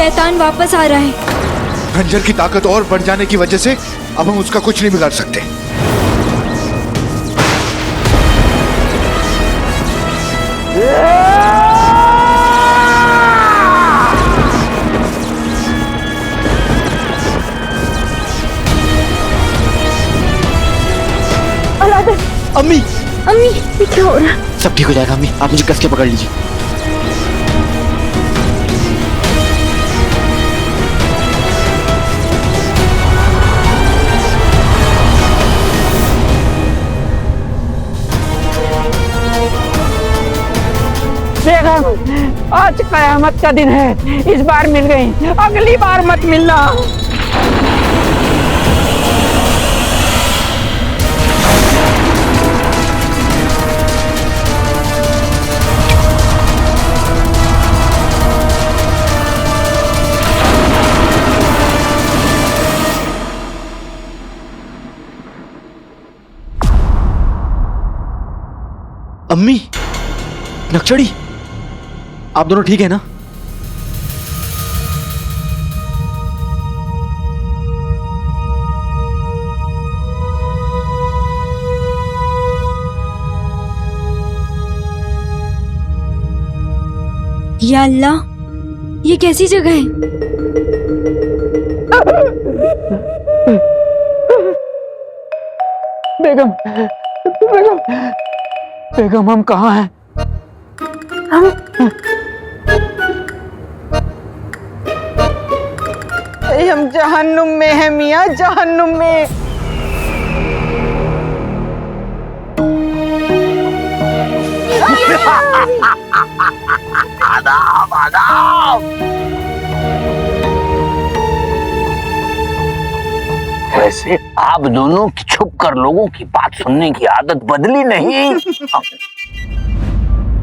शैतान वापस आ रहा है। खंजर की ताकत और बढ़ जाने की वजह से अब हम उसका कुछ नहीं बिगाड़ सकते। अम्मी, अम्मी, ये क्या हो रहा है? सब ठीक हो जाएगा अम्मी, आप मुझे कस के पकड़ लीजिए। बेगम, आज कयामत का दिन है। इस बार मिल गई, अगली बार मत मिलना। अम्मी, नक्सड़ी, आप दोनों ठीक है ना? या अल्लाह, ये कैसी जगह है? बेगम, बेगम, बेगम, हम कहाँ हैं? हम जहन्नुम में हैं मियाँ, जहन्नुम में। आदाब, आदाब। वैसे आप दोनों की छुप कर लोगों की बात सुनने की आदत बदली नहीं।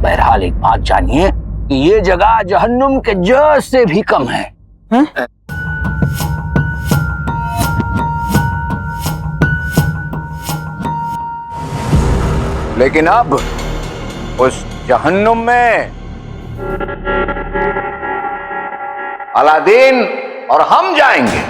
बहरहाल एक बात जानिए कि ये जगह जहन्नुम के जज से भी कम है। लेकिन अब उस जहन्नुम में अलादीन और हम जाएंगे।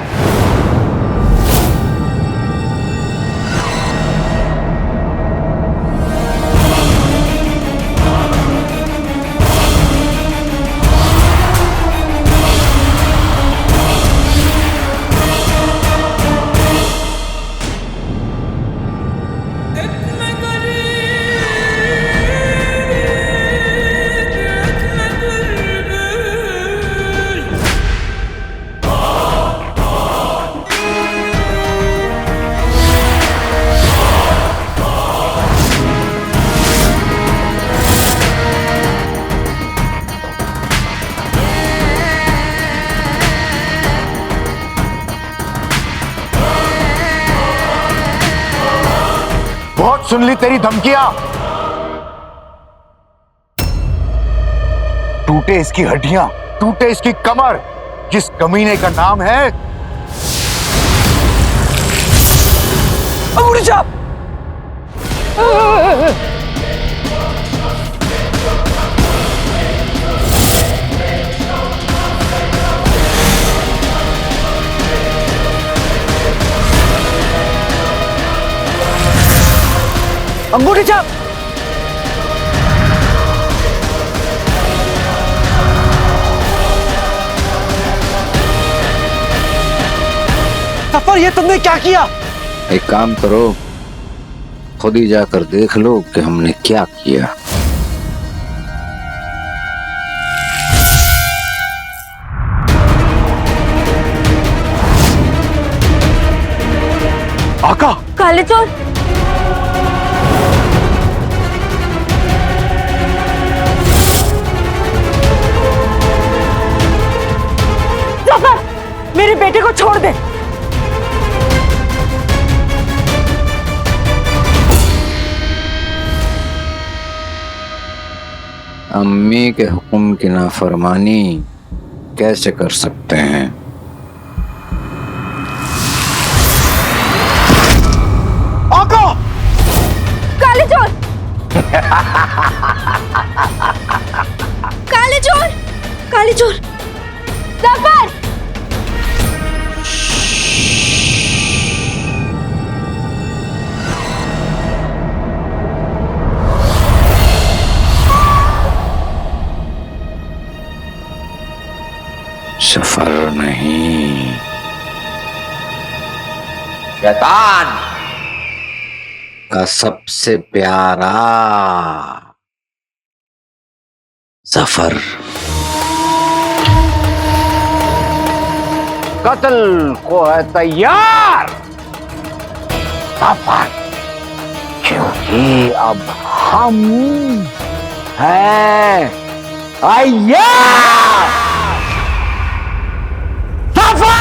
बहुत सुन ली तेरी धमकियां। टूटे इसकी हड्डियां, टूटे इसकी कमर। जिस कमीने का नाम है अंगूठी छाप। अंगूठी छाप। सफर, ये तुमने क्या किया? एक काम करो, खुद ही जाकर देख लो कि हमने क्या किया। आका, काले चोर, मेरे बेटे को छोड़ दे। अम्मी के हुक्म की नाफरमानी कैसे कर सकते हैं? आका! काले चोर, काले चोर, काले चोर, जफर, सफर नहीं, शैतान का सबसे प्यारा सफर। कत्ल को है तैयार सफर, क्योंकि अब हम हैं तैयार सफर।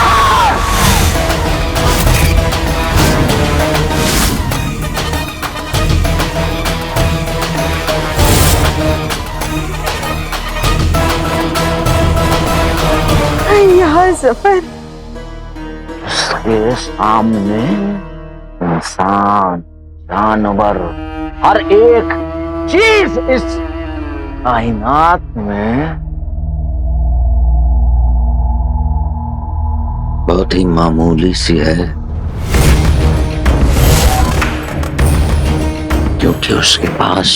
यहाँ सफर। उसके सामने इंसान, जानवर, हर एक चीज इस कायनात में बहुत ही मामूली सी है, क्योंकि उसके पास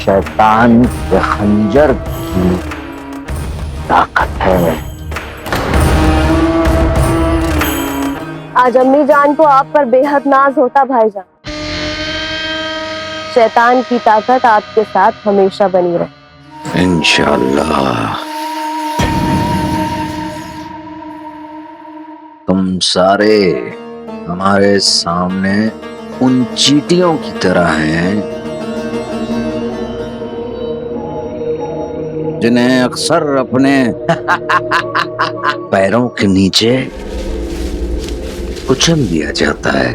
शैतान के खंजर की ताकत है। आज अम्मी जान को आप पर बेहद नाज होता भाईजान। शैतान की ताकत आपके साथ हमेशा बनी रहे। इंशाअल्लाह। तुम सारे हमारे सामने उन चींटियों की तरह हैं जिन्हें अक्सर अपने पैरों के नीचे कुचल दिया जाता है।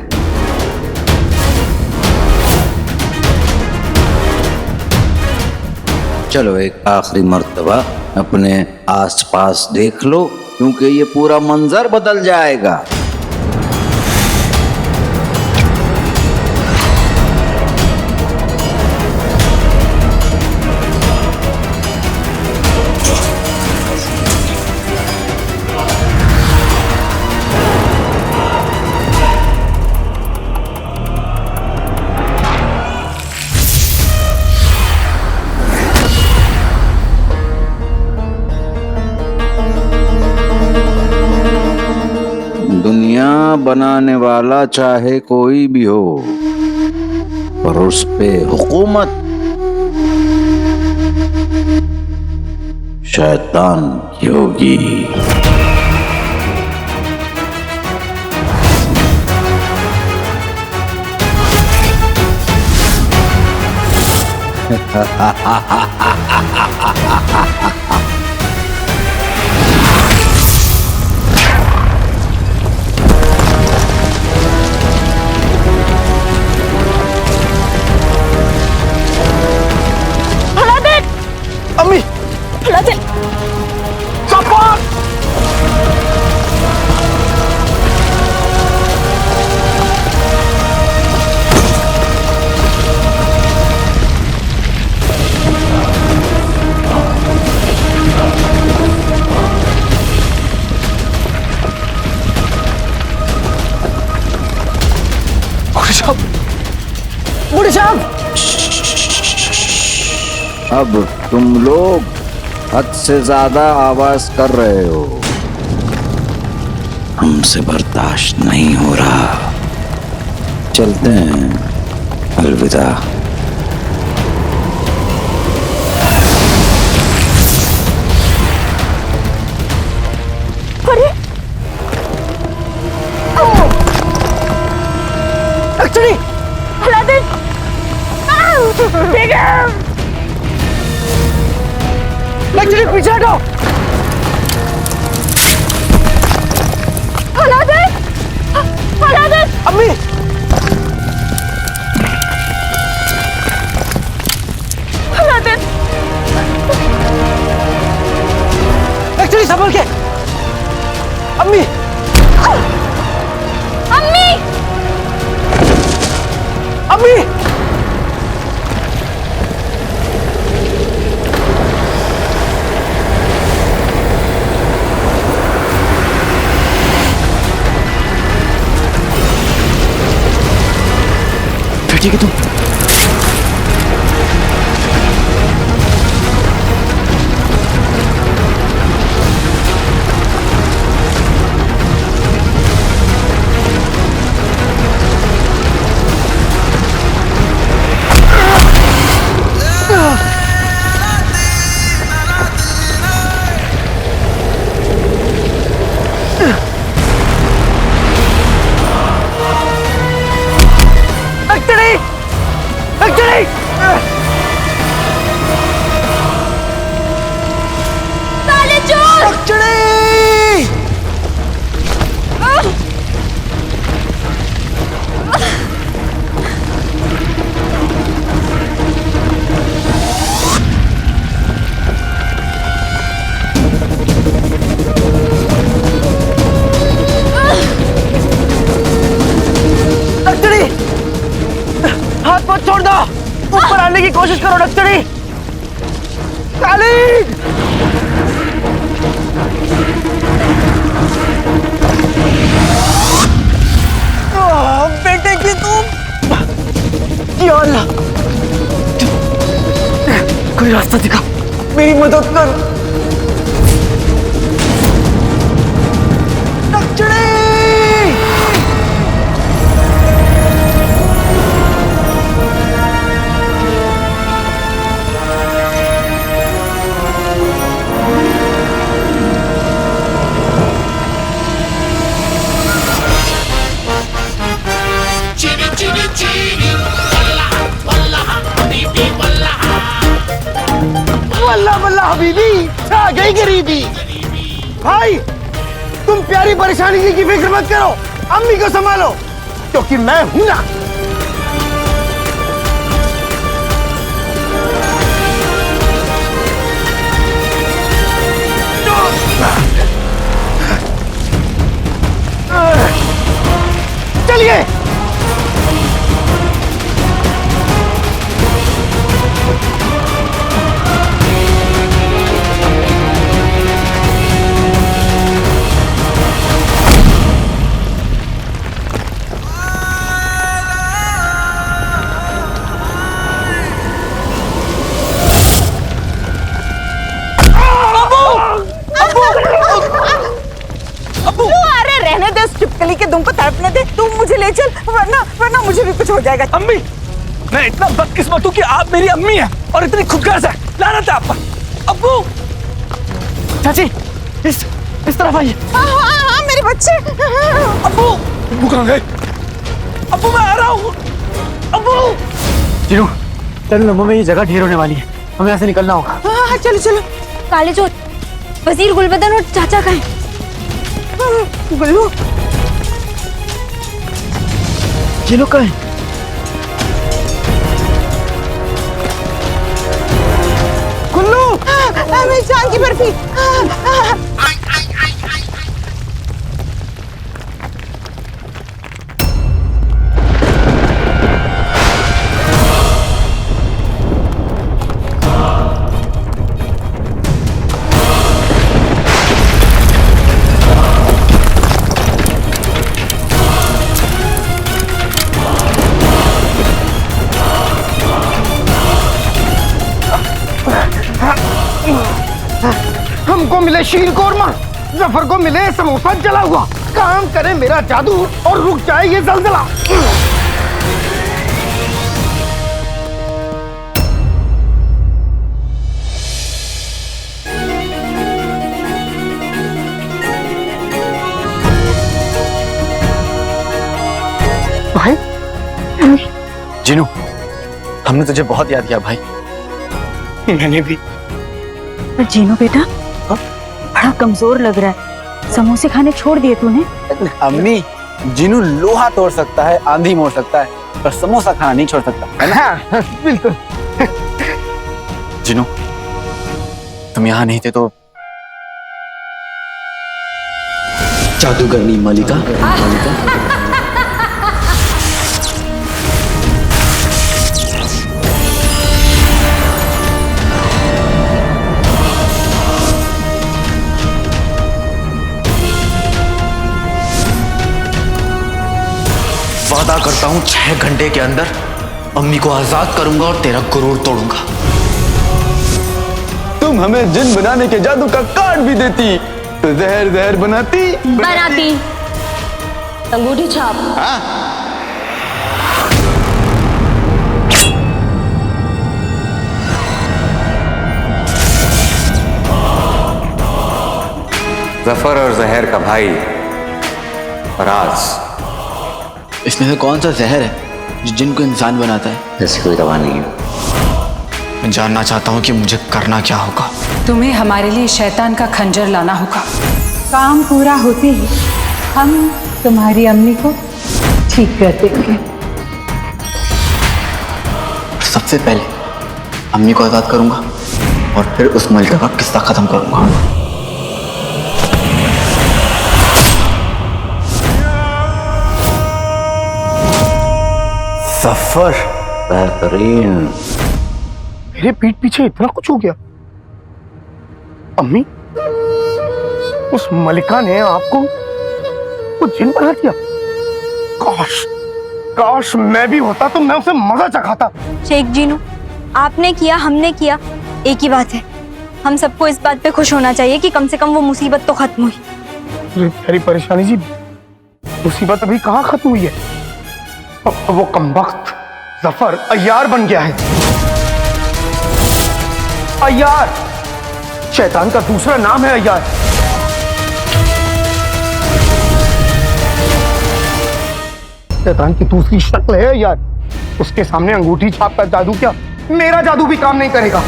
चलो एक आखिरी मर्तबा अपने आसपास देख लो, क्योंकि ये पूरा मंजर बदल जाएगा। दुनिया बनाने वाला चाहे कोई भी हो, पर उस पे हुकूमत शैतान की होगी। अम्मी, बूढ़े साहब, अब तुम लोग हद से ज्यादा आवाज कर रहे हो, हमसे बर्दाश्त नहीं हो रहा। चलते हैं, अलविदा। लक्ष्मी पीछे हटो। अम्मी, एक्चुअली संभल के। अम्मी, अम्मी! अम्मी, ठीक है तुम। खालिद! बेटे की तुम! या अल्लाह! कोई रास्ता दिखा, मेरी मदद कर। नक्चड़े! वल्लाह वल्लाह हबीबी, आ गई गरीबी। भाई तुम प्यारी परेशानी की फिक्र मत करो, अम्मी को संभालो क्योंकि मैं हूं ना। चलिए। रहने दे, उस चिपकली के दुम को तड़पने दे। तू मुझे ले चल, वरना मुझे भी कुछ हो जाएगा। अम्मी, मैं इतना बदकिस्मत हूँ कि आप मेरी अम्मी हैं और इतनी खुदगर्ज है। लानत है आप पर। अब्बू! चाची, इस तरफ आइए। हाँ, मेरे बच्चे। अब्बू! अब्बू कहाँ गए? अब्बू मैं आ रहा हूँ। अब्बू! जीनू, चलो लम्बो में ये जगह ढेर होने वाली है, हमें यहाँ से निकलना होगा। हाँ, चलो चलो। काले चोर, वजीर गुलबदन और चाचा का है। गुल्लू, ये लोग कहाँ हैं? गुल्लू, मेरी जान की बर्फी। हमको मिले शीर कोरमा, जफर को मिले समोसा जला हुआ। काम करे मेरा जादू और रुक जाए ये जलजला। भाई जीनू, हमने तुझे बहुत याद किया भाई। मैंने भी। पर जीनू बेटा, बड़ा कमजोर लग रहा है। समोसे खाने छोड़ दिए तूने? अम्मी, जीनू लोहा तोड़ सकता है, आंधी मोड़ सकता है, पर समोसा खाना नहीं छोड़ सकता, है ना? हाँ, बिल्कुल। जीनू, तुम यहाँ नहीं थे तो जादूगरनी मलिका। वादा करता हूँ 6 घंटे के अंदर अम्मी को आजाद करूंगा और तेरा गुरूर तोड़ूंगा। तुम हमें जिन बनाने के जादू का कार्ड भी देती तो जहर जहर बनाती। अंगूठी छाप। जफर और जहर का भाई फराज। इसमें से कौन सा जहर है जो जिनको इंसान बनाता है? ऐसी कोई दवा नहीं है। मैं जानना चाहता हूँ कि मुझे करना क्या होगा। तुम्हें हमारे लिए शैतान का खंजर लाना होगा। काम पूरा होते ही हम तुम्हारी अम्मी को ठीक कर देंगे। सबसे पहले अम्मी को आजाद करूंगा और फिर उस मलिका का किस्सा खत्म करूंगा। सफर बेहतरीन। मेरे पीठ पीछे इतना कुछ हो गया। अम्मी, उस मलिका ने आपको वो जिन बना दिया। काश काश मैं भी होता तो मैं उसे मजा चखाता। शेख जीनू, आपने किया हमने किया, एक ही बात है। हम सबको इस बात पे खुश होना चाहिए कि कम से कम वो मुसीबत तो खत्म हुई। अरे मेरी परेशानी जी, मुसीबत अभी कहाँ खत्म हुई है। अब वो कमबख्त जफर अय्यार बन गया है। अय्यार शैतान का दूसरा नाम है। अय्यार शैतान की दूसरी शक्ल है अय्यार। उसके सामने अंगूठी छाप का जादू क्या, मेरा जादू भी काम नहीं करेगा।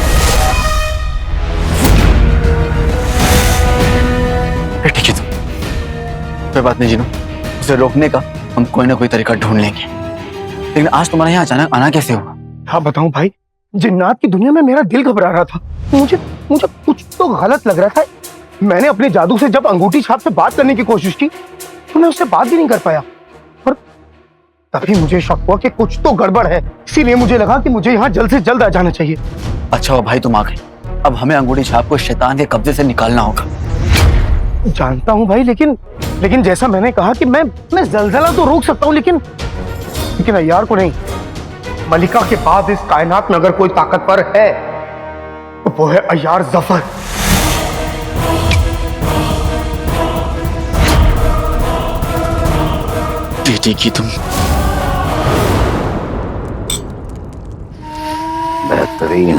ठीक है, कोई बात नहीं जीनू, उसे रोकने का हम कोई ना कोई तरीका ढूंढ लेंगे। लेकिन आज तुम्हारे यहाँ अचानक आना कैसे हुआ? हाँ बताऊं भाई, जिन्नात की दुनिया में मेरा दिल घबरा रहा था। मुझे मुझे कुछ तो गलत लग रहा था। मैंने अपने जादू से जब अंगूठी छाप से बात करने की कोशिश की तो मैं उससे बात भी नहीं कर पाया। और तभी मुझे शक हुआ कि कुछ तो गड़बड़ है। इसीलिए मुझे लगा कि मुझे यहाँ जल्द से जल्द आ जाना चाहिए। अच्छा हुआ भाई तुम आ गए। अब हमें अंगूठी छाप को शैतान के कब्जे से निकालना होगा। जानता हूँ भाई, लेकिन जैसा मैंने कहा कि मैं जलजला तो रोक सकता हूँ, लेकिन अय्यार को नहीं। मलिका के बाद इस कायनात में अगर कोई ताकतवर है तो वो है अय्यार जफर। बेटी की तुम बेहतरीन।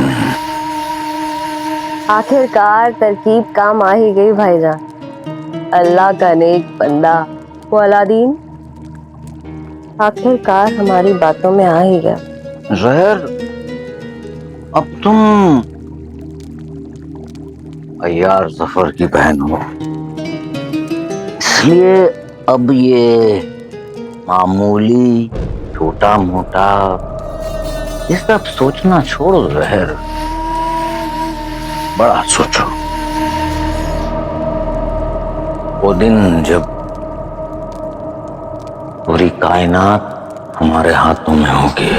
आखिरकार तरकीब काम आ ही गई भाईजान। अल्लाह का नेक बंदा वो अलादीन आखिरकार हमारी बातों में आ ही गया। जहर, अब तुम अय्यार जफर की बहन हो, इसलिए अब ये मामूली छोटा मोटा ये सब सोचना छोड़ो जहर, बड़ा सोचो। वो दिन जब पूरी कायनात हमारे हाथों में होगी।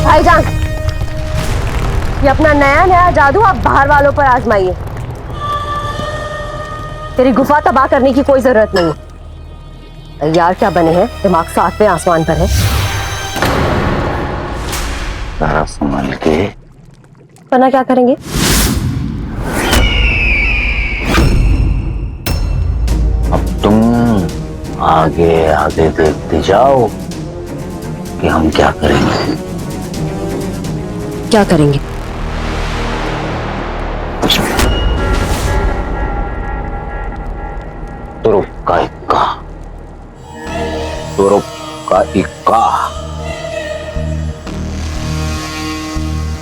भाईजान, ये अपना नया नया जादू आप बाहर वालों पर आजमाइए। तेरी गुफा तबाह करने की कोई जरूरत नहीं है। अय्यार क्या बने हैं, दिमाग 7वें आसमान पर है। जरा संभल के। वरना क्या करेंगे? अब तुम आगे आगे देखते जाओ कि हम क्या करेंगे। क्या करेंगे? तुरुप का इक्का, तुरुप का इक्का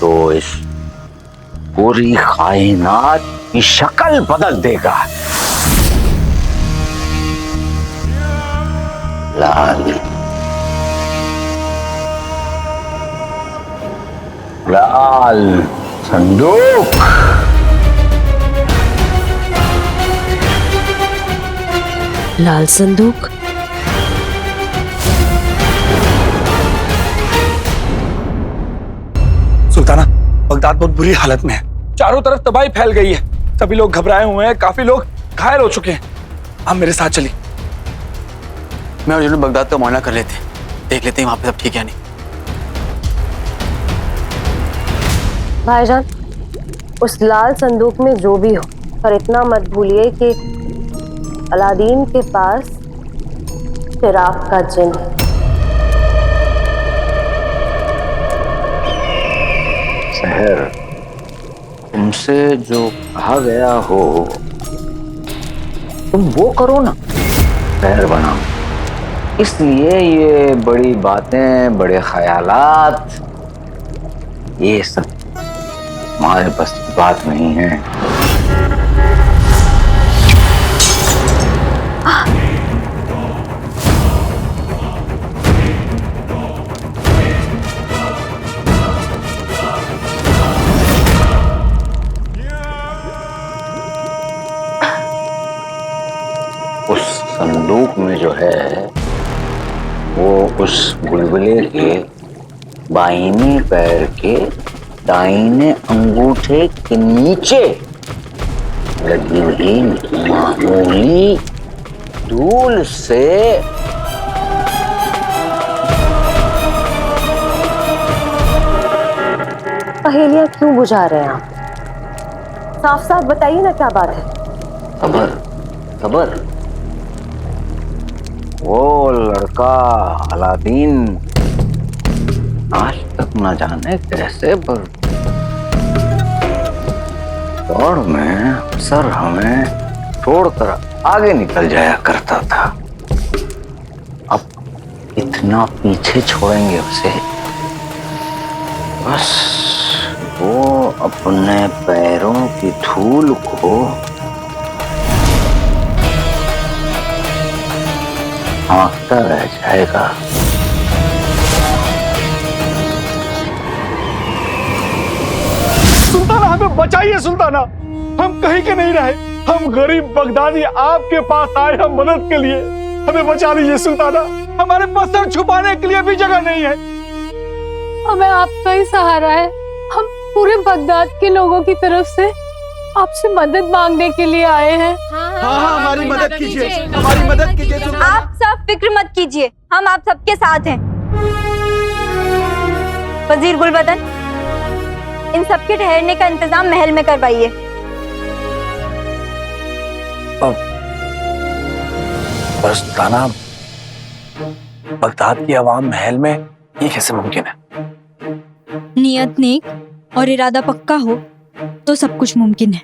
तो इस पूरी कायनात की शक्ल बदल देगा। लाल लाल संदूक। लाल संदूक? सुल्ताना, बगदाद बहुत बुरी हालत में है। चारों तरफ तबाही फैल गई है। सभी लोग घबराए हुए हैं, काफी लोग घायल हो चुके हैं। आप मेरे साथ चलिए, मैं और जुनून बगदाद का मुआयना कर लेते हैं, देख लेते हैं वहां पे सब ठीक है नहीं। भाईजान, उस लाल संदूक में जो भी हो, पर इतना मत भूलिए कि अलादीन के पास चिराग का जिन है। सहर, तुमसे जो कहा गया हो तुम वो करो ना, सहर बनाओ। इसलिए ये बड़ी बातें, बड़े ख्यालात, ये सब हमारे बस की बात नहीं है। संदूक में जो है वो उस बुलबुले के बाईने पैर के दाहिने अंगूठे के नीचे लगी हुई मामूली धूल से पहेलियां क्यों बुझा रहे हैं आप? साफ साफ बताइए ना क्या बात है। खबर खबर वो लड़का अलादीन आज तक न जाने कैसे पर दौड़ में अक्सर हमें छोड़कर आगे निकल जाया करता था। अब इतना पीछे छोड़ेंगे उसे, बस वो अपने पैरों की धूल को हाँकता रह जाएगा। सुल्ताना, हमें बचाइए सुल्ताना, हम कहीं के नहीं रहे, हम गरीब बगदादी आपके पास आए हैं मदद के लिए, हमें बचा लीजिए सुल्ताना, हमारे पास सर छुपाने के लिए भी जगह नहीं है। हमें आपका ही सहारा है, हम पूरे बगदाद के लोगों की तरफ से आपसे मदद मांगने के लिए आए हैं। हाँ, हमारी मदद कीजिए, हमारी मदद कीजिए सुल्ताना। आप सब फिक्र मत कीजिए, हम आप सबके साथ हैं। वजीर गुलबदन, इन सबके ठहरने का इंतजाम महल में करवाइए। पर सुल्ताना, बगदाद की आवाम महल में ये कैसे मुमकिन है? नियत नेक और इरादा पक्का हो तो सब कुछ मुमकिन है।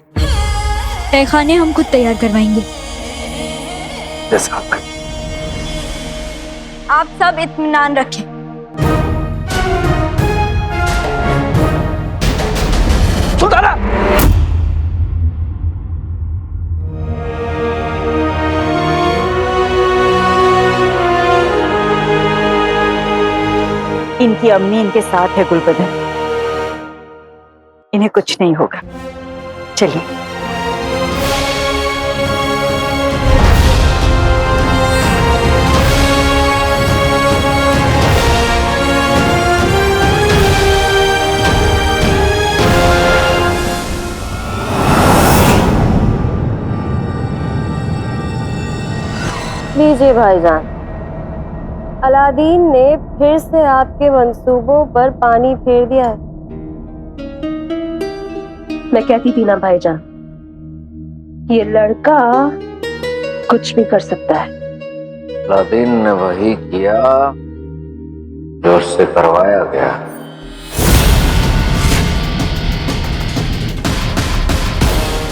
तहखाने हम खुद तैयार करवाएंगे। जैसा आप आप सब इत्मीनान रखें। सुल्ताना! इनकी अम्मी इनके साथ है गुलबदन, इन्हें कुछ नहीं होगा। चलिए। लीजिए भाईजान, अलादीन ने फिर से आपके मंसूबों पर पानी फेर दिया है। मैं कहती थी ना भाईजान, ये लड़का कुछ भी कर सकता है। अलादीन ने वही किया जो उससे करवाया गया।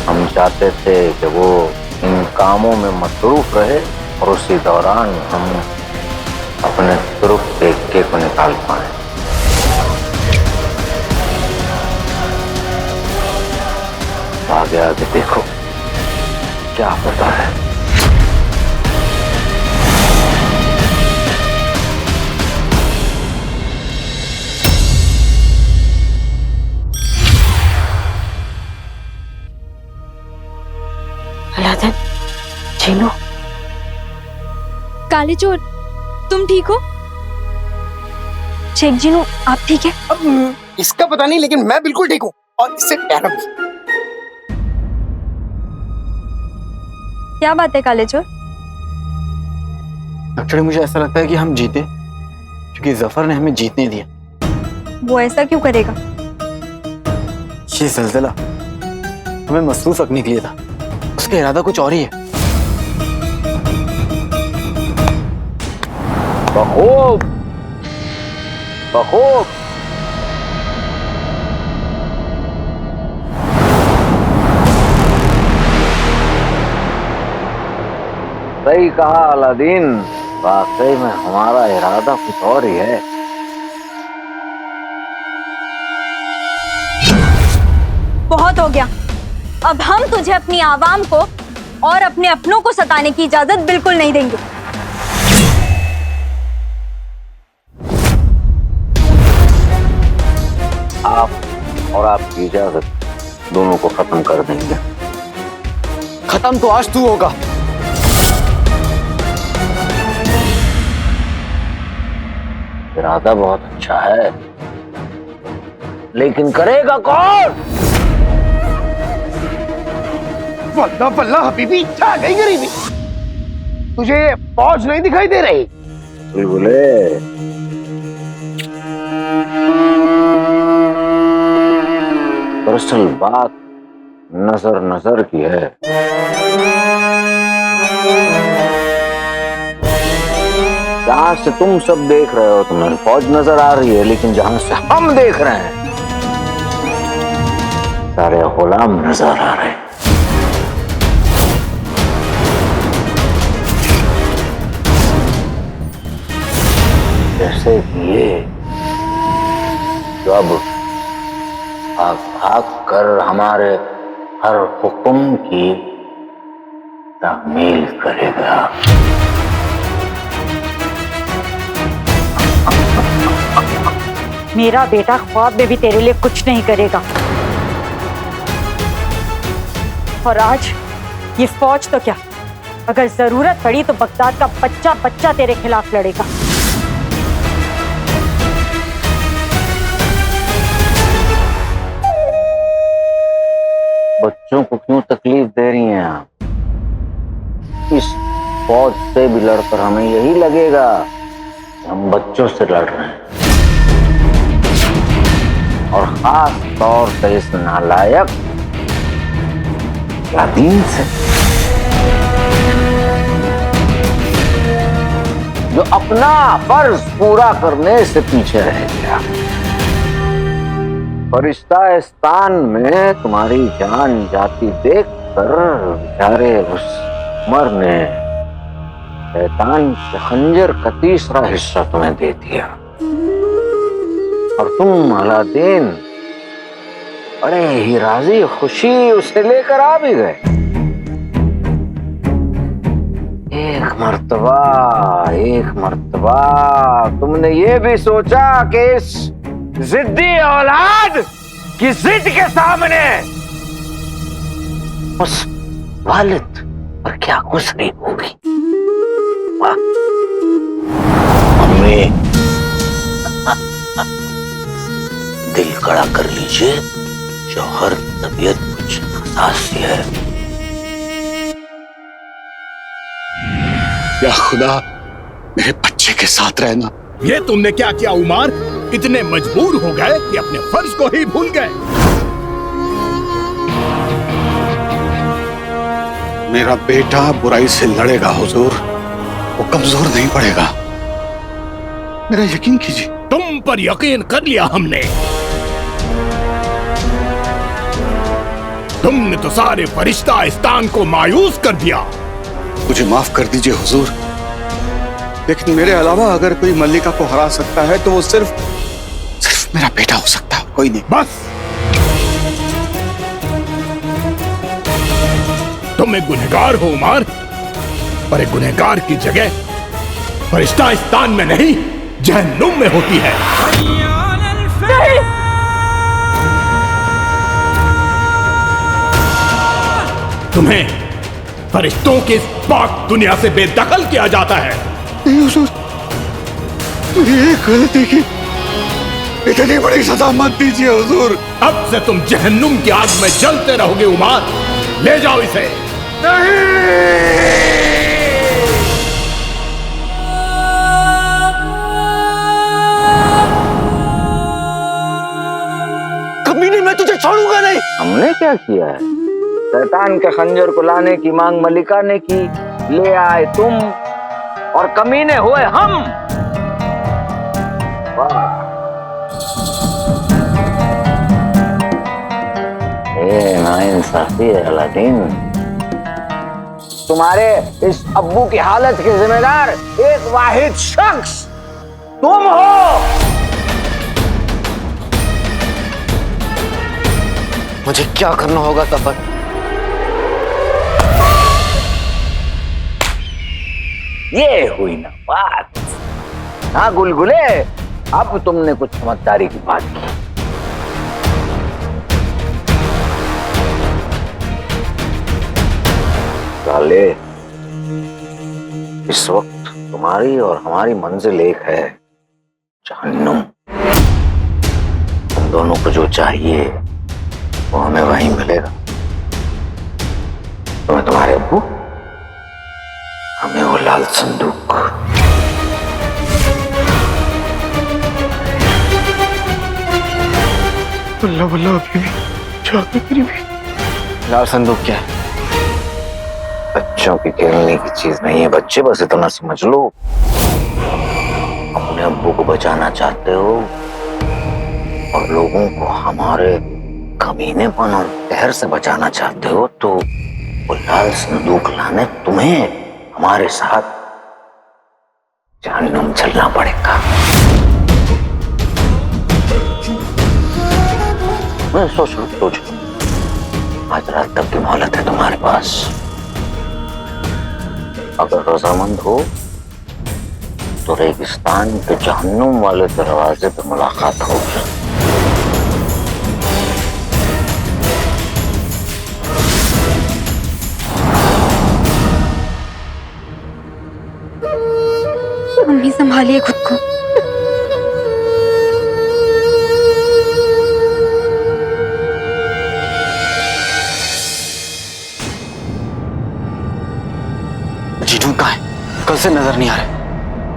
हम चाहते थे कि वो इन कामों में मसरूफ रहे और उसी दौरान हम अपने तुरुफ के को निकाल पाए। आगे आगे देखो क्या पता है। अलादीन, चीनू, काले चोर, तुम ठीक हो? शेख जीनू, आप ठीक है? अब इसका पता नहीं, लेकिन मैं बिल्कुल ठीक हूँ और इससे प्यारा भी। क्या बात है काले चोर? एक्चुअली मुझे ऐसा लगता है कि हम जीते, क्योंकि जफर ने हमें जीतने दिया। वो ऐसा क्यों करेगा? ये ज़ल्ज़ला हमें मसरूफ रखने के लिए था, उसका इरादा कुछ और ही है। बखूब बखूब सही कहा अलादीन, वाकई में हमारा इरादा कुछ और ही है। बहुत हो गया, अब हम तुझे अपनी आवाम को और अपने अपनों को सताने की इजाजत बिल्कुल नहीं देंगे। आप और आपकी इजाजत दोनों को खत्म कर देंगे। खत्म तो आज तू होगा। इरादा बहुत अच्छा है, लेकिन करेगा कौन? वल्ला वल्ला हबीबी, छा गई गरीबी। तुझे फौज नहीं दिखाई दे रही? बुलबुले, दरअसल बात नजर नजर की है। जहां से तुम सब देख रहे हो तुम्हें फौज नजर आ रही है, लेकिन जहां से हम देख रहे हैं सारे गुलाम नजर आ रहे हैं। जैसे कि ये जो अब भाग भाग कर हमारे हर हुक्म की तामील करेगा। मेरा बेटा ख्वाब में भी तेरे लिए कुछ नहीं करेगा। और आज ये फौज तो क्या, अगर जरूरत पड़ी तो बगदाद का बच्चा बच्चा तेरे खिलाफ लड़ेगा। बच्चों को क्यों तकलीफ दे रही हैं आप? इस फौज से भी लड़कर हमें यही लगेगा कि हम बच्चों से लड़ रहे हैं, और खास तौर से इस नालायक अलादीन से, जो अपना फर्ज पूरा करने से पीछे रह गया। फरिश्तास्तान में तुम्हारी जान जाती देखकर बेचारे उस उमर ने शैतान के खंजर का तीसरा हिस्सा तुम्हें दे दिया, और तुम अलादीन बड़े ही राजी खुशी उसे लेकर आ भी गए। एक मर्तबा तुमने ये भी सोचा कि इस जिद्दी औलाद की जिद के सामने उस वालिद पर क्या गुजरी होगी। अम्मी, दिल कड़ा कर लीजिए, जौहर की तबीयत कुछ नासासी है। या खुदा, मेरे बच्चे के साथ रहना। ये तुमने क्या किया उमर? इतने मजबूर हो गए कि अपने फर्ज को ही भूल गए। मेरा बेटा बुराई से लड़ेगा हुजूर, वो कमजोर नहीं पड़ेगा, मेरा यकीन कीजिए। तुम पर यकीन कर लिया हमने। तुमने तो सारे फरिश्तास्तान को मायूस कर दिया। मुझे माफ कर दीजिए हुजूर, लेकिन मेरे अलावा अगर कोई मल्लिका को हरा सकता है तो वो सिर्फ मेरा बेटा हो सकता है, कोई नहीं। बस तुम एक गुनहगार हो उमर, पर एक गुनहगार की जगह फरिश्तास्तान में नहीं, जहन्नुम में होती है। तुम्हें फरिश्तों की इस पाक दुनिया से बेदखल किया जाता है। नहीं हुजूर, मेरी एक गलती की इतनी बड़ी सजा मत दीजिए हुजूर। अब से तुम जहन्नुम की आग में जलते रहोगे उमर। ले जाओ इसे। कभी नहीं, मैं तुझे छोड़ूंगा नहीं। हमने क्या किया है? शैतान के खंजर को लाने की मांग मलिका ने की, ले आए तुम, और कमीने हुए हम। नाइंसाफी है अलादीन। तुम्हारे इस अब्बू की हालत के जिम्मेदार एक वाहिद शख्स तुम हो। मुझे क्या करना होगा तफर? ये हुई ना बात। हाँ गुलगुले, अब तुमने कुछ समझदारी की बात की। साले, इस वक्त तुम्हारी और हमारी मंजिल एक है। जहन्नुम। तुम दोनों को जो चाहिए वो हमें वहीं मिलेगा। तुम्हें तुम्हारे अब्बू, हमें वो लाल संदूक। बल्ला बल्ला अभी भी जागे मेरी भी। लाल संदूक क्या है? बच्चों की खेलने की चीज नहीं है बच्चे, बस इतना समझ लो। अपने अब्बू को बचाना चाहते हो और लोगों को हमारे कमीनेपन और कहर से बचाना चाहते हो, तो वो लाल संदूक लाने तुम्हें हमारे साथ जहन्नुम चलना पड़ेगा। मैं सोच आज रात तक की मोहलत है तुम्हारे पास। अगर रजामंद हो तो रेगिस्तान के जहन्नुम वाले दरवाजे पर मुलाकात होगी। मम्मी संभालिए खुद को। जीनू कहाँ है? कल से नजर नहीं आ रहा,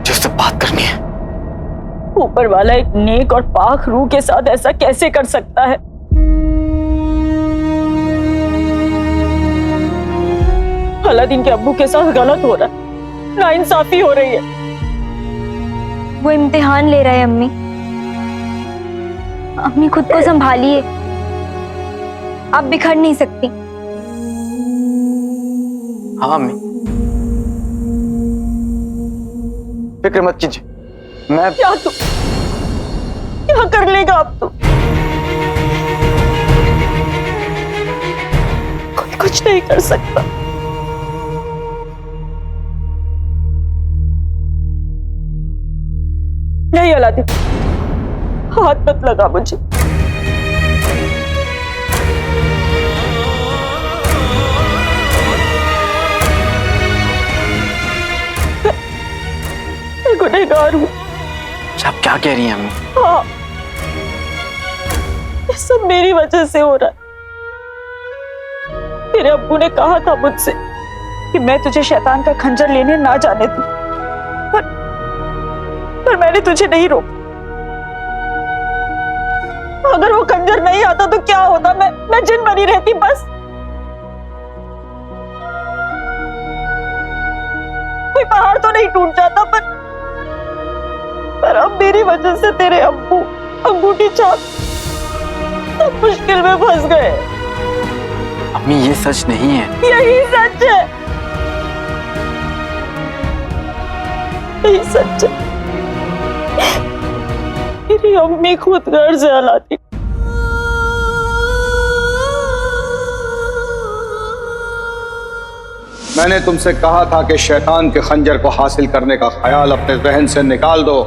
जिससे बात करनी है। ऊपर वाला एक नेक और पाक रूह के साथ ऐसा कैसे कर सकता है? अलादीन के अब्बू के साथ गलत हो रहा है, नाइंसाफी हो रही है। वो इम्तिहान ले रहा है अम्मी। अम्मी खुद को संभालिए, आप बिखर नहीं सकती। हाँ अम्मी, फिक्र मत कीजिए। मैं क्या कर लेगा अब तू? कोई कुछ नहीं कर सकता। नहीं अलादीन, हाथ मत लगा मुझे। मैं गुनहगार हूँ। आप क्या कह रही हैं अम्मी? हाँ, ये सब मेरी वजह से हो रहा है। तेरे अब्बू ने कहा था मुझसे कि मैं तुझे शैतान का खंजर लेने ना जाने दूं, पर मैंने तुझे नहीं रोका। अगर वो खंजर नहीं आता तो क्या होता? मैं जिन बनी रहती बस। कोई पहाड़ तो नहीं टूट जाता, पर अब मेरी वजह से तेरे अब्बू अंगूठी छाप सब मुश्किल में फंस गए। अम्मी ये सच नहीं है। यही सच है, यही सच है। मेरी अम्मी खुद घर से हलाती। मैंने तुमसे कहा था कि शैतान के खंजर को हासिल करने का ख्याल अपने जहन से निकाल दो।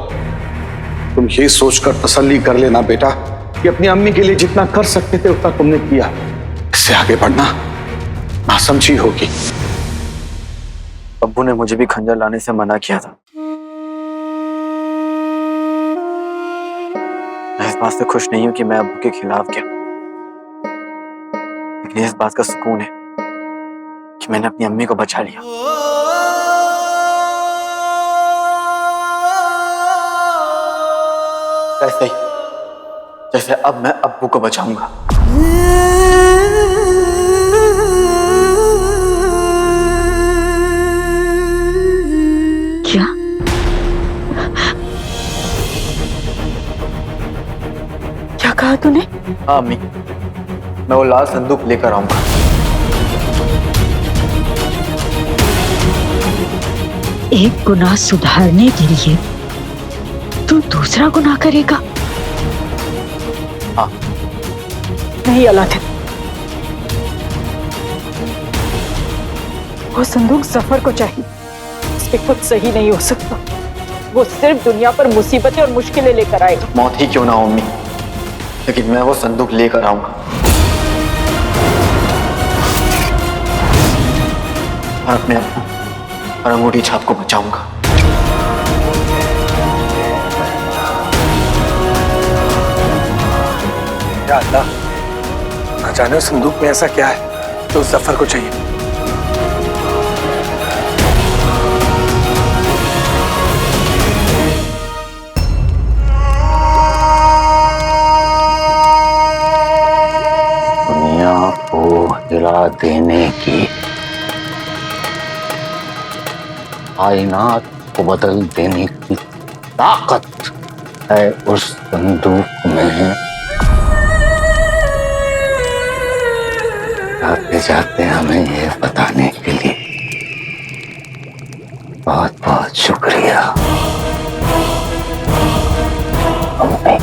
तुम ये सोचकर तसल्ली कर लेना बेटा कि अपनी अम्मी के लिए जितना कर सकते थे उतना तुमने किया। इससे आगे बढ़ना नासमझी होगी। अब्बू ने मुझे भी खंजर लाने से मना किया था। मैं इस बात से खुश नहीं हूं कि मैं अब्बू के खिलाफ गया, लेकिन इस बात का सुकून है कि मैंने अपनी अम्मी को बचा लिया। ऐसे ही जैसे अब मैं अब्बू को बचाऊंगा। क्या? क्या कहा तूने? हाँ अम्मी, मैं वो लाल संदूक लेकर आऊंगा। एक गुनाह सुधारने के लिए तू दूसरा गुनाह करेगा? हाँ। नहीं अलादीन, वो संदूक जफर को चाहिए। इस पे खुद सही नहीं हो सकता। वो सिर्फ दुनिया पर मुसीबतें और मुश्किलें लेकर आएगा। मौत ही क्यों ना हो अम्मी, लेकिन मैं वो संदूक लेकर आऊंगा और अपने अब्बू और अंगूठी छाप को बचाऊंगा। या अल्लाह, ना जाने उस संदूक में ऐसा क्या है जो उस जफर को चाहिए। दुनिया को हिला देने की, कायनात को बदल देने की ताकत है उस बंदूक में। जाते जाते हमें ये बताने के लिए बहुत बहुत शुक्रिया। अम्मी,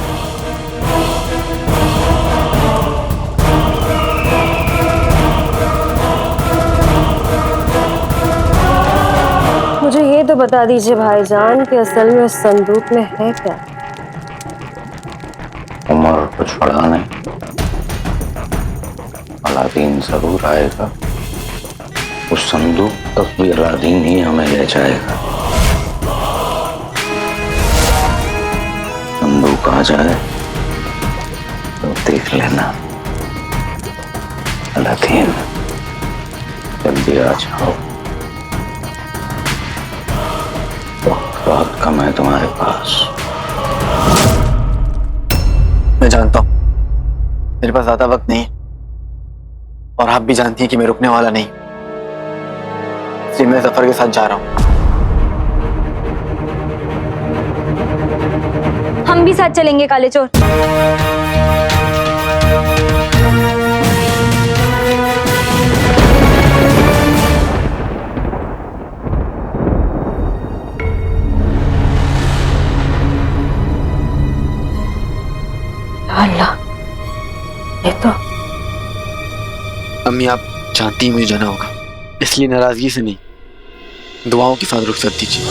मुझे ये तो बता दीजिए भाईजान कि असल में उस संदूक में है क्या? उमर को छुड़ाने अलादीन जरूर आएगा। उस संदूक तक भी अलादीन ही हमें ले जाएगा। संदूक आ जाए तो देख लेना। अलादीन, जल्दी आ जाओ। रात का मैं तुम्हारे पास। मैं जानता हूं मेरे पास ज्यादा वक्त नहीं, और आप भी जानती हैं कि मैं रुकने वाला नहीं, इसलिए मैं सफर के साथ जा रहा हूं। हम भी साथ चलेंगे काले चोर। अल्लाह, ये तो अम्मी, आप जानती हैं मुझे जाना होगा, इसलिए नाराजगी से नहीं, दुआओं के साथ रुखसत दीजिए।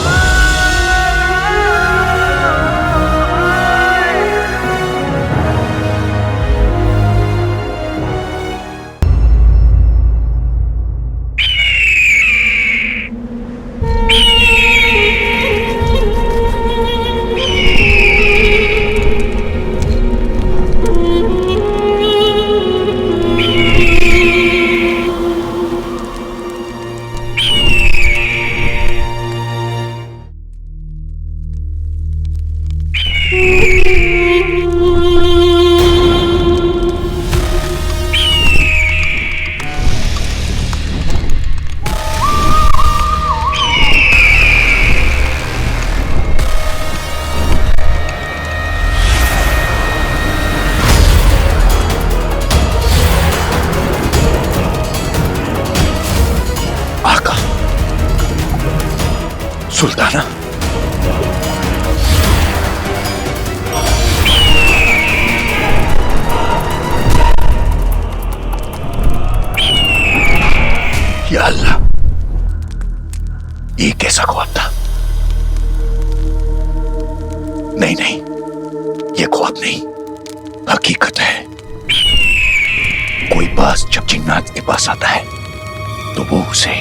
सुल्ताना, या अल्लाह, ये कैसा ख्वाब था? नहीं नहीं, ये ख्वाब नहीं, हकीकत है। कोई बास जब जिन्नात के पास आता है तो वो उसे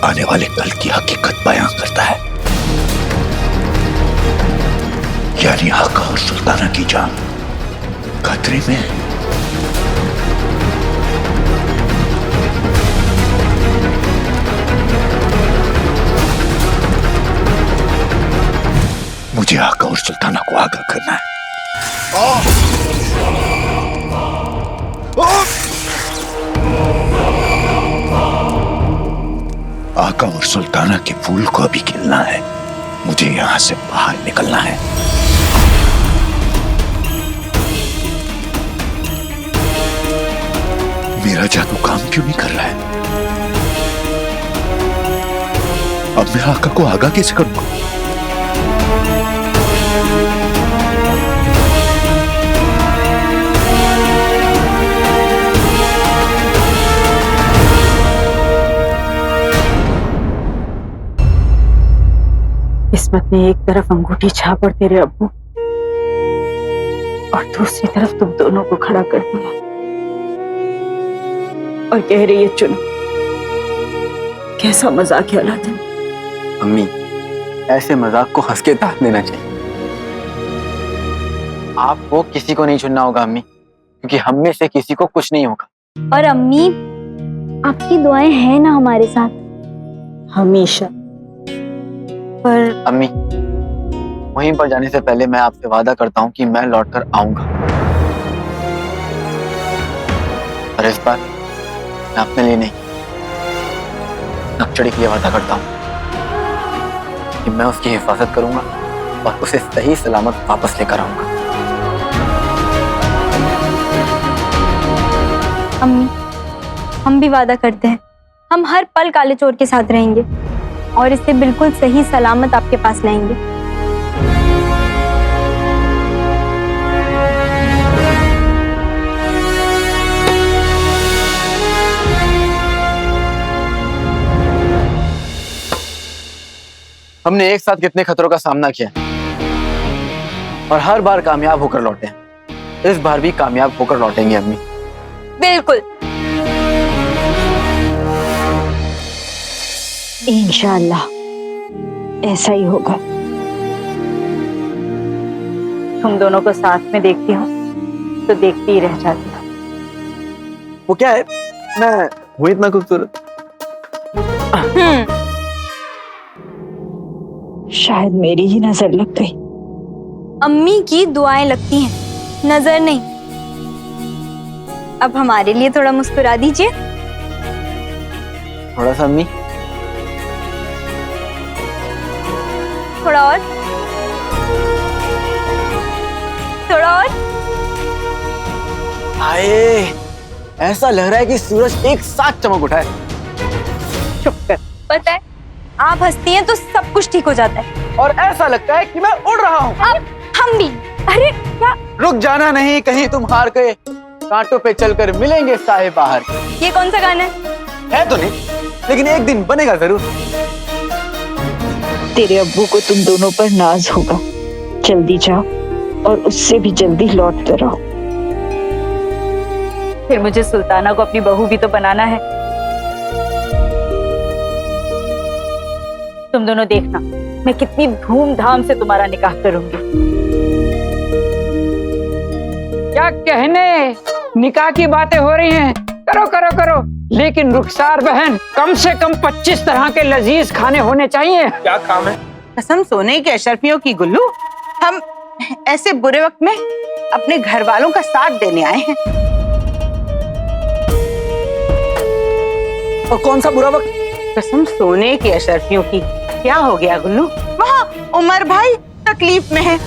आने वाले कल की हकीकत बयां करता है, यानी आका और सुल्ताना की जान खतरे में है। मुझे आका और सुल्ताना को आगाह करना है। आका और सुल्ताना के फूल को अभी खिलना है, मुझे यहां से बाहर निकलना है। मेरा जादू काम क्यों नहीं कर रहा है? अब मैं आका को आगाह कैसे करूंगा? किस्मत ने एक तरफ अंगूठी छाप और तेरे अब्बू, और दूसरी तरफ तुम दोनों को खड़ा कर दिया और कह रही है चुनो। कैसा मजाक है अलादीन। अम्मी, ऐसे मजाक को हंस के दांत देना चाहिए। आपको किसी को नहीं चुनना होगा अम्मी, क्योंकि हम में से किसी को कुछ नहीं होगा। और अम्मी, आपकी दुआएं हैं ना हमारे साथ हमेशा। पर अम्मी, वहीं पर जाने से पहले मैं आपसे वादा करता हूँ कि मैं लौटकर आऊंगा। और इस बार मैं अपने लिए नहीं, नक्चड़ी के लिए वादा करता हूँ कि मैं उसकी हिफाजत करूंगा और उसे सही सलामत वापस लेकर आऊंगा। अम्मी, हम भी वादा करते हैं, हम हर पल काले चोर के साथ रहेंगे और इसे बिल्कुल सही सलामत आपके पास लाएंगे। हमने एक साथ कितने खतरों का सामना किया और हर बार कामयाब होकर लौटे हैं। इस बार भी कामयाब होकर लौटेंगे अम्मी। बिल्कुल, इंशाअल्लाह ऐसा ही होगा। तुम दोनों को साथ में देखती हूँ तो देखती ही रह जाती हूँ। वो क्या है, मैं हूँ इतना खूबसूरत? शायद मेरी ही नजर लग गई। अम्मी की दुआएं लगती हैं, नजर नहीं। अब हमारे लिए थोड़ा मुस्कुरा दीजिए। थोड़ा सा अम्मी। थोड़ा और, थोड़ा और। हाय, ऐसा लग रहा है कि सूरज एक साथ चमक उठा है। चुप कर। पता है, आप हंसती हैं तो सब कुछ ठीक हो जाता है। और ऐसा लगता है कि मैं उड़ रहा हूँ। अब हम भी। अरे क्या? रुक जाना नहीं, कहीं तुम हार गए। कांटों पे चलकर मिलेंगे साए बाहर। ये कौन सा गाना है तो नहीं, लेकिन एक दिन बनेगा जरूर। तेरे अब्बू को तुम दोनों पर नाज होगा। जल्दी जाओ और उससे भी जल्दी लौट कर आओ। फिर मुझे सुल्ताना को अपनी बहू भी तो बनाना है। तुम दोनों देखना, मैं कितनी धूमधाम से तुम्हारा निकाह करूंगी। क्या कहने, निकाह की बातें हो रही हैं। करो करो करो, लेकिन रुखसार बहन, कम से कम 25 तरह के लजीज खाने होने चाहिए। क्या काम है? कसम सोने के अशरफियों की गुल्लू, हम ऐसे बुरे वक्त में अपने घर वालों का साथ देने आए हैं। और कौन सा बुरा वक्त? कसम सोने के अशरफियों की। क्या हो गया गुल्लू? वहाँ उमर भाई तकलीफ में है,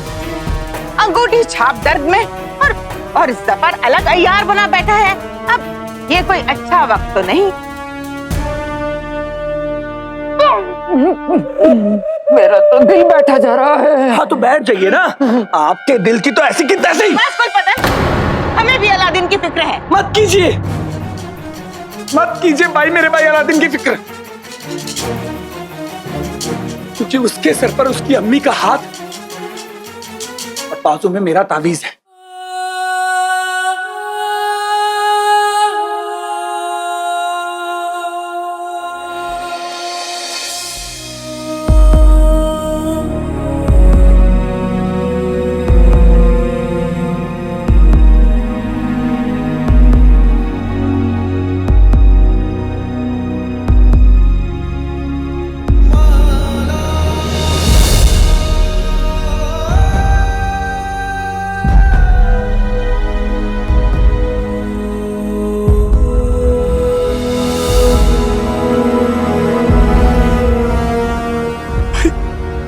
अंगूठी छाप दर्द में, और जफर अलग अय्यार बना बैठा है। अब ये कोई अच्छा वक्त तो नहीं। मेरा तो दिल बैठा जा रहा है। हाँ तो बैठ जाइए ना, आपके दिल की तो ऐसी की तैसी। बस कुल पता, हमें भी अलादीन की फिक्र है। मत कीजिए, मत कीजिए भाई, मेरे भाई अलादीन की फिक्र, क्योंकि उसके सर पर उसकी अम्मी का हाथ और बाजू में मेरा तावीज है।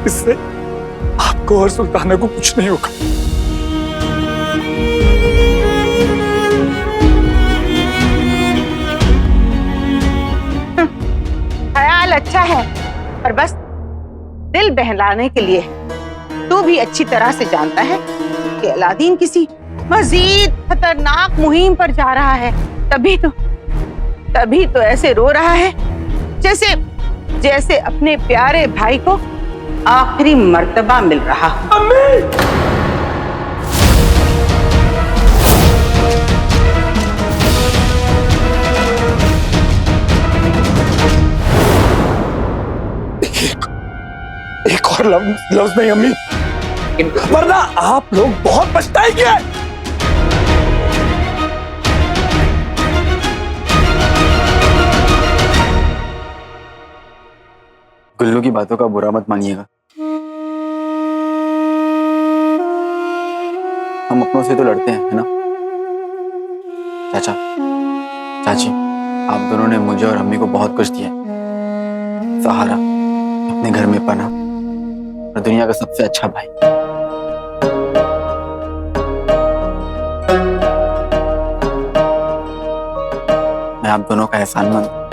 इससे आपको और सुल्ताना को कुछ नहीं होगा। ख्याल अच्छा है, पर बस दिल बहलाने के लिए। तू भी अच्छी तरह से जानता है कि अलादीन किसी मजीद खतरनाक मुहिम पर जा रहा है। तभी तो ऐसे रो रहा है जैसे जैसे अपने प्यारे भाई को आखिरी मर्तबा मिल रहा। अम्मी! एक और लफ्ज नहीं अम्मी, वरना आप लोग बहुत पछताएंगे। गुल्लू की बातों का बुरा मत मानिएगा। हम अपनों से तो लड़ते हैं, है ना? चाचा, चाची, आप दोनों ने मुझे और अम्मी को बहुत कुछ दिया। सहारा, अपने घर में पना और दुनिया का सबसे अच्छा भाई। मैं आप दोनों का एहसानमंद हूं।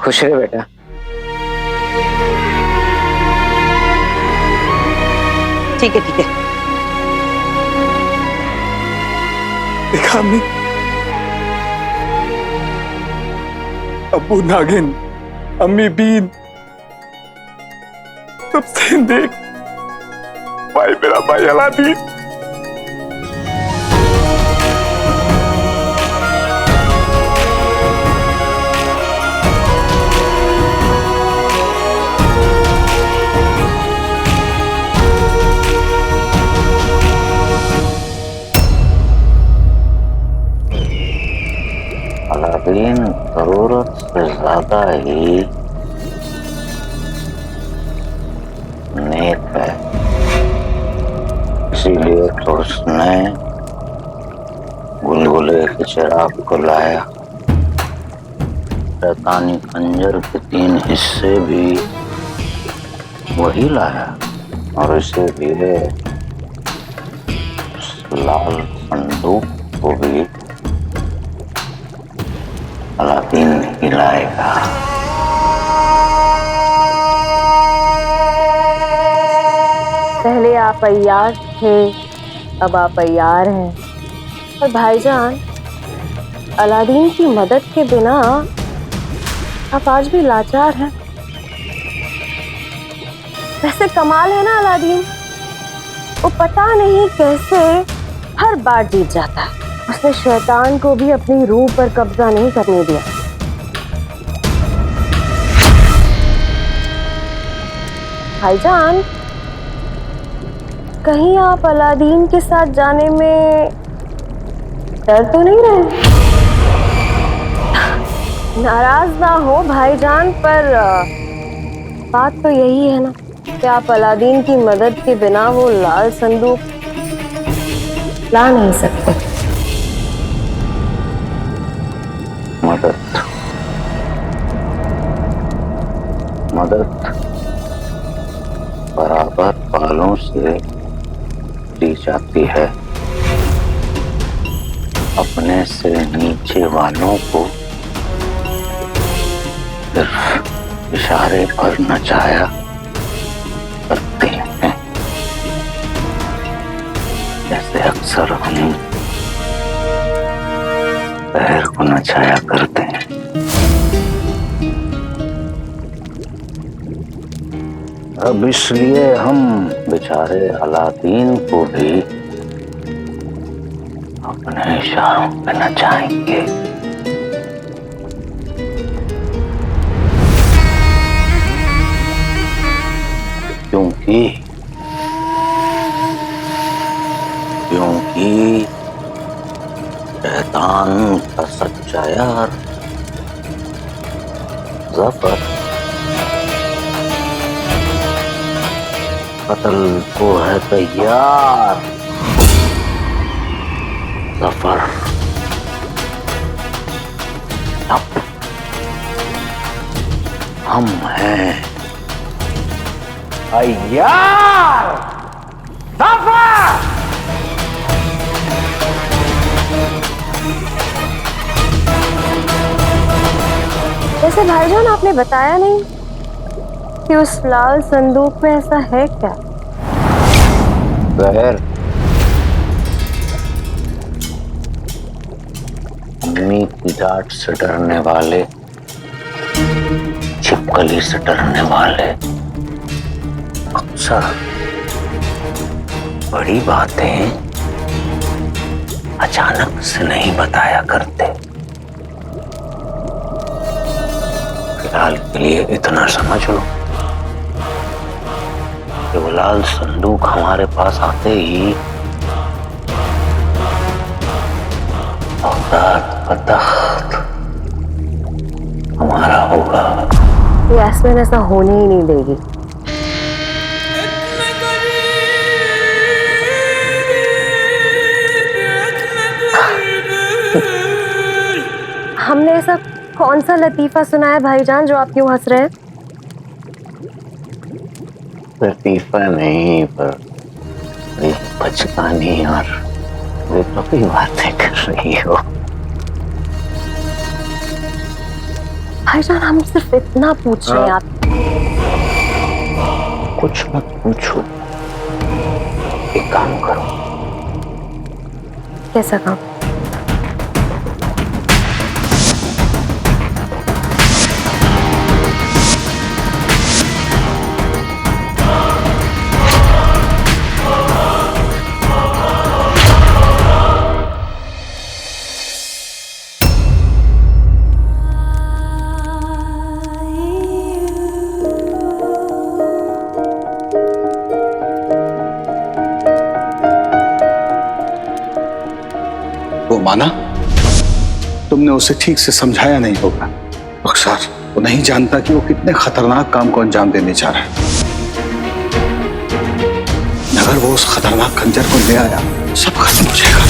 खुश रहे बेटा। ठीक है, ठीक है। देखा अम्मी, अब्बू नागिन, अम्मी बीन, सबसे देख भाई, मेरा भाई अलादीन। अलादीन जरूरत से ज्यादा ही नेक है, इसीलिए तो उसने गुलगुले के चिराग को लाया। शैतानी खंजर के 3 हिस्से भी वही लाया और इसीलिए लाल संदूक को भी अलादीन नहीं लाएगा। पहले आप अय्यार थे, अब आप अय्यार हैं। और भाईजान, अलादीन की मदद के बिना आप आज भी लाचार हैं। वैसे कमाल है ना अलादीन, वो पता नहीं कैसे हर बार जीत जाता है। उसने शैतान को भी अपनी रूह पर कब्जा नहीं करने दिया। भाईजान, कहीं आप अलादीन के साथ जाने में डर तो नहीं रहे? नाराज ना हो भाईजान, पर बात तो यही है ना कि आप अलादीन की मदद के बिना वो लाल संदूक ला नहीं सकते। मदद बराबर पालों से दी जाती है। अपने से नीचे वालों को सिर्फ इशारे पर नचाया करते हैं, जैसे अक्सर हम पैर को नचाया करते हैं। अब इसलिए हम बेचारे अलादीन को भी अपने इशारों पे नचाएंगे। क्योंकि शैतान का सच्चा यार जफर कत्ल को है तैयार। जफर अब हम हैं तैयार। जफर वैसे भाईजान, आपने बताया नहीं कि उस लाल संदूक में ऐसा है क्या? जहर। अम्मी की डांट से डरने वाले, छिपकली से डरने वाले अक्सर बड़ी बातें अचानक से नहीं बताया करते। फिलहाल के लिए इतना समझ लो कि वो लाल संदूक हमारे पास आते ही बगदाद का तख्त हमारा होगा। यास्मीन ऐसा होने ही नहीं देगी। हमने ऐसा कौन सा लतीफा सुना है भाईजान जो आप क्यों हंस रहे हैं? लतीफा नहीं, पर बचकानी और बेतुकी बातें कर रही हो। भाईजान हम सिर्फ इतना पूछ रहे हैं आप। कुछ मत पूछो, एक काम करो। कैसा काम? वो माना? तुमने उसे ठीक से समझाया नहीं होगा। रुखसार वो नहीं जानता कि वो कितने खतरनाक काम को अंजाम देने जा रहा है। अगर वो उस खतरनाक खंजर को ले आया, सब खत्म हो जाएगा।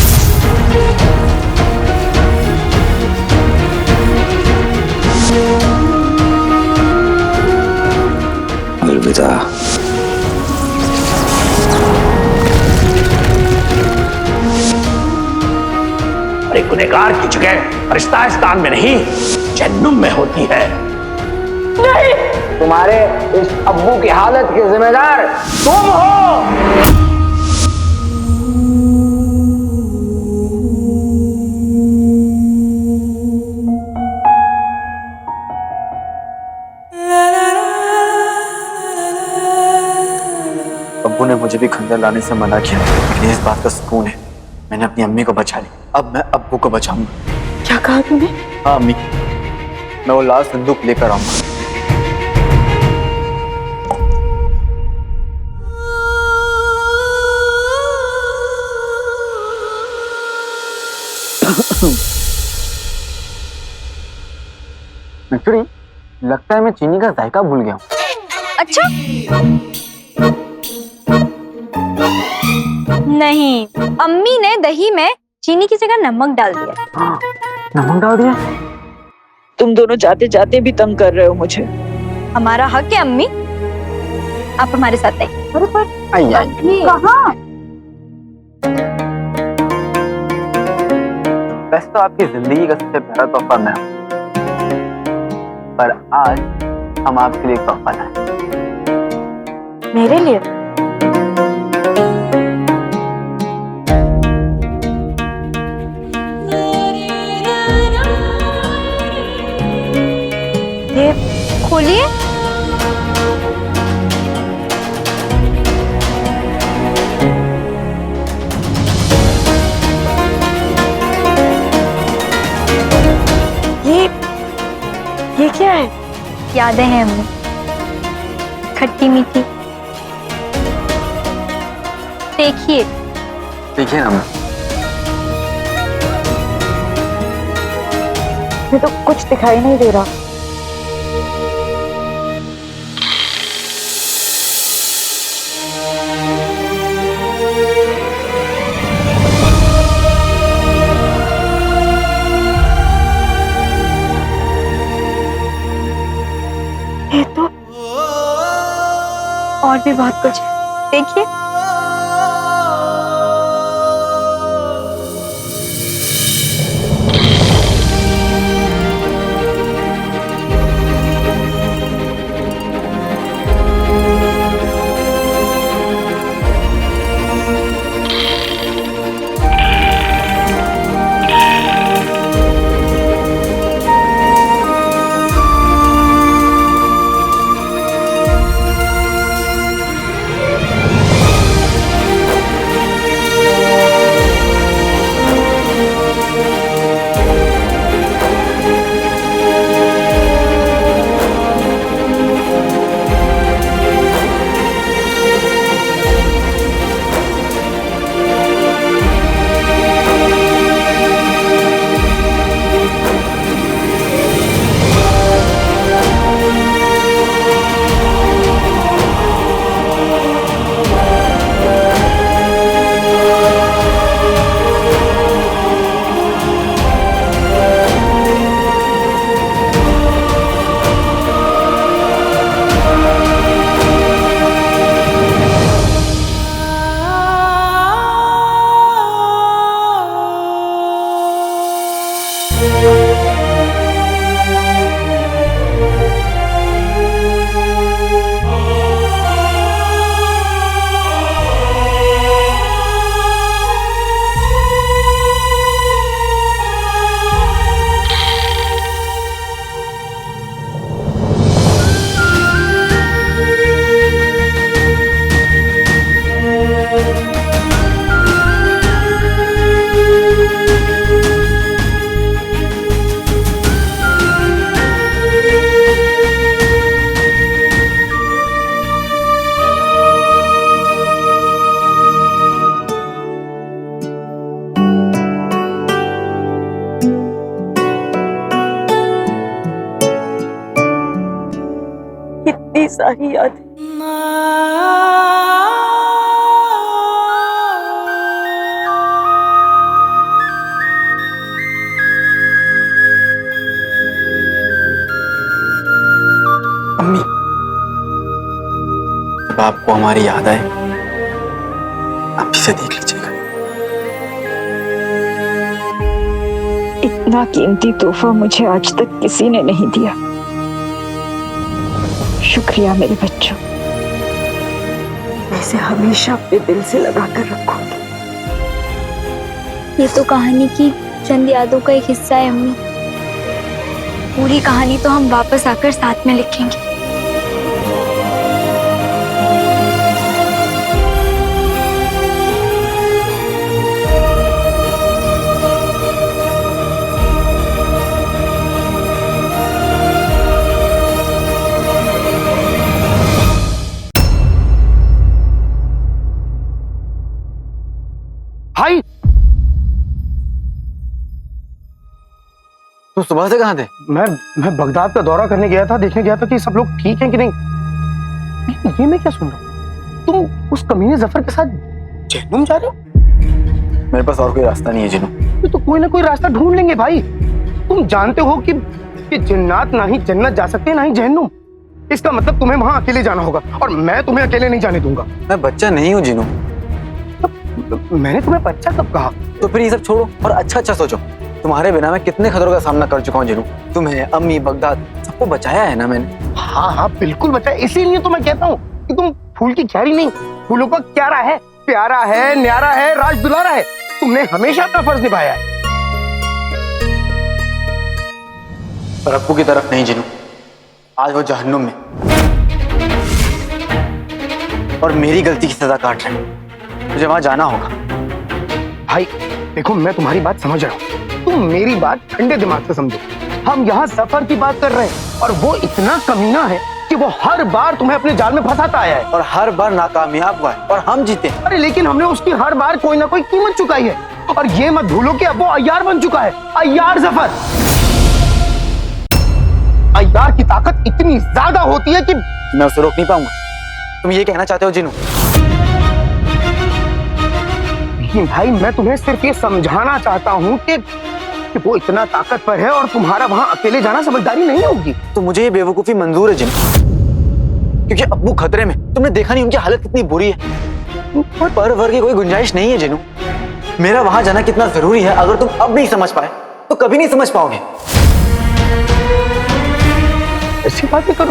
अलविदा। गुनहगार की जगह फरिश्तास्तान में नहीं, जहन्नुम में होती है। नहीं, तुम्हारे इस अब्बू की हालत के जिम्मेदार तुम हो। अब्बू ने मुझे भी खंजर लाने से मना किया, लेकिन इस बात का सुकून है मैंने अपनी अम्मी को बचा ली। अब मैं अब्बू को बचाऊंगा। क्या कहा तूने? हाँ अम्मी, मैं वो लाल संदूक लेकर आऊंगा। एक्चुअली लगता है मैं चीनी का जायका भूल गया हूँ। अच्छा नहीं, अम्मी ने दही में चीनी की जगह नमक डाल दिया। नमक डाल दिया? तुम दोनों जाते जाते भी तंग कर रहे हो मुझे। हमारा हक है अम्मी, आप हमारे साथ आइए। कहाँ? वैसे तो आपकी जिंदगी का सबसे प्यारा तोहफा मैं हूँ, पर आज हम आपके लिए एक तोहफा लाए। मेरे लिए? ये खोलिए। ये क्या है? यादें हैं अम्मी, खट्टी मीठी। देखिए। देखिए ना, मुझे तो कुछ दिखाई नहीं दे रहा। ये तो और भी बहुत कुछ है, देखिए। इतनी सारी यादें। अम्मी, जब आपको हमारी याद आए आप इसे देख लीजिएगा। इतना कीमती तोहफा मुझे आज तक किसी ने नहीं दिया। शुक्रिया मेरे बच्चों, मैं इसे हमेशा अपने दिल से लगा कर रखूंगी। ये तो कहानी की चंद यादों का एक हिस्सा है अम्मी। पूरी कहानी तो हम वापस आकर साथ में लिखेंगे। भाई, तुम सुबह से कहाँ थे? मैं बगदाद का दौरा करने गया था, देखने गया था कि सब लोग ठीक हैं कि नहीं। लेकिन ये मैं क्या सुन रहा हूँ, तुम उस कमीने जफर के साथ जहन्नुम जा रहे हो? मेरे पास और कोई रास्ता नहीं है जिन्नू। तो कोई ना कोई रास्ता ढूंढ लेंगे भाई। तुम जानते हो कि जिन्नात ना ही जन्नत जा सकते ना ही जहन्नुम। इसका मतलब तुम्हें वहां अकेले जाना होगा और मैं तुम्हें अकेले नहीं जाने दूंगा। मैं बच्चा नहीं हूँ जिन्नू। मैंने तुम्हें बच्चा कब कहा? तो फिर ये सब छोड़ो और अच्छा सोचो। तुम्हारे बिना मैं कितने खतरों का सामना कर चुका हूँ जिन्नू। तुम्हें, अम्मी, बगदाद, सबको बचाया है ना मैंने। हाँ बिल्कुल बचाया। इसीलिए तो मैं कहता हूँ कि तुम फूल की क्यारी नहीं, फूलों का क्यारा है, प्यारा है, न्यारा है, राज दुलारा है। तुमने हमेशा अपना फर्ज निभाया है। पर अप्पू की तरफ नहीं जिन्नू। आज वो जहन्नुम में और मेरी गलती की सजा काट रहे हैं। मुझे वहां जाना होगा। भाई देखो, मैं तुम्हारी बात समझ रहा हूँ, तुम मेरी बात ठंडे दिमाग से समझो। हम यहाँ सफर की बात कर रहे हैं और वो इतना कमीना है कि वो हर बार तुम्हें अपने जाल में फंसाता आया है और हर बार नाकामयाब हुआ है और हम जीते। अरे लेकिन हमने उसकी हर बार कोई ना कोई कीमत चुकाई है और ये मत भूलो कि अब वो अय्यार बन चुका है। अय्यार जफर। अय्यार की ताकत इतनी ज्यादा होती है कि मैं उसे रोक नहीं पाऊंगा। तुम ये कहना चाहते हो जिन्नू? भाई मैं तुम्हें सिर्फ ये समझाना चाहता हूँ कि वो इतना ताकतवर है और तुम्हारा वहां अकेले जाना समझदारी नहीं होगी। तो मुझे ये बेवकूफी मंजूर है जिन्नू, क्योंकि अब्बू खतरे में। तुमने देखा नहीं उनकी हालत कितनी बुरी है। पर वर की कोई गुंजाइश नहीं है जिन्नू। मेरा वहां जाना कितना जरूरी है, अगर तुम अब नहीं समझ पाए तो कभी नहीं समझ पाओगे। ऐसी बातें कर,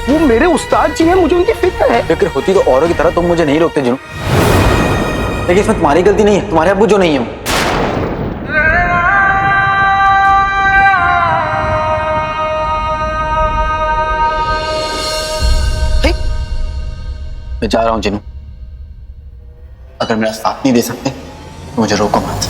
वो मेरे उस्ताद जी हैं, मुझे उनकी फिक्र है। फिक्र होती तो औरों की तरह तुम मुझे नहीं रोकते जिन्नू। लेकिन इसमें तुम्हारी गलती नहीं है, तुम्हारे अब्बू जो नहीं है। मैं जा रहा हूं जिन्नू। अगर मेरा साथ नहीं दे सकते तो मुझे रोको मत।